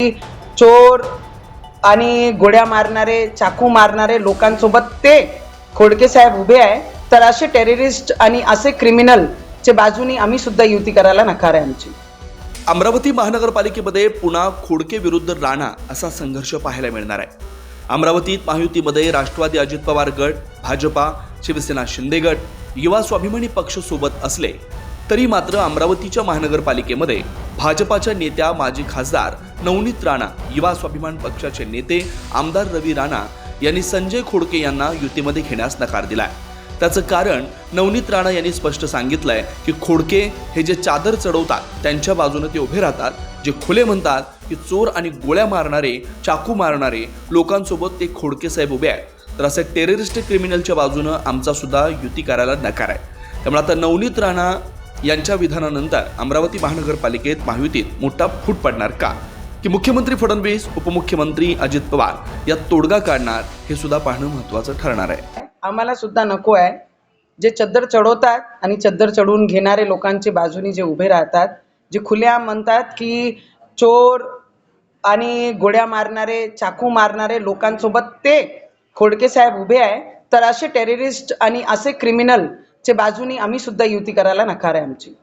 चोर आणि गोळ्या मारणारे, चाकू मारणारे लोकांसोबत ते खोडके साहेब उभे आहे, तर असे टेररिस्ट आणि असे क्रिमिनलच्या बाजूनी आम्ही सुद्धा युती करायला नकार आहे आमची. अमरावती महानगरपालिकेमध्ये पुन्हा खोडके विरुद्ध राणा असा संघर्ष पाहायला मिळणार आहे. अमरावतीत महायुतीमध्ये राष्ट्रवादी अजित पवार गट, भाजपा, शिवसेना शिंदे गट, युवा स्वाभिमानी पक्ष सोबत असले तरी मात्र अमरावतीच्या महानगरपालिकेमध्ये भाजपाच्या नेत्या माजी खासदार नवनीत राणा, युवा स्वाभिमान पक्षाचे नेते आमदार रवी राणा यांनी संजय खोडके यांना युतीमध्ये घेण्यास नकार दिलाय. त्याचं कारण नवनीत राणा यांनी स्पष्ट सांगितलंय की खोडके हे जे चादर चढवतात त्यांच्या बाजूने ते उभे राहतात, जे खुले म्हणतात की चोर आणि गोळ्या मारणारे, चाकू मारणारे लोकांसोबत ते खोडके साहेब उभे आहेत, तर असे टेररिस्ट क्रिमिनलच्या बाजूने आमचा सुद्धा युती करायला नकार आहे. त्यामुळे आता नवनीत राणा यांच्या विधानानंतर अमरावती महानगरपालिकेत महायुतीत मोठा फूट पडणार का, की मुख्यमंत्री फडणवीस, उपमुख्यमंत्री अजित पवार यात तोडगा काढणार, हे सुद्धा पाहणं महत्त्वाचं ठरणार आहे. आम्हाला सुद्धा नको आहे जे चद्दर चढवतात आणि चद्दर चढवून घेणारे लोकांच्या बाजूनी जे उभे राहतात, जे खुलेआम म्हणतात की चोर आणि गोळ्या मारणारे, चाकू मारणारे लोकांसोबत ते खोडके साहेब उभे आहे, तर असे टेररिस्ट आणि असे क्रिमिनलच्या बाजूनी आम्ही सुद्धा युती करायला नकार आहे आमची.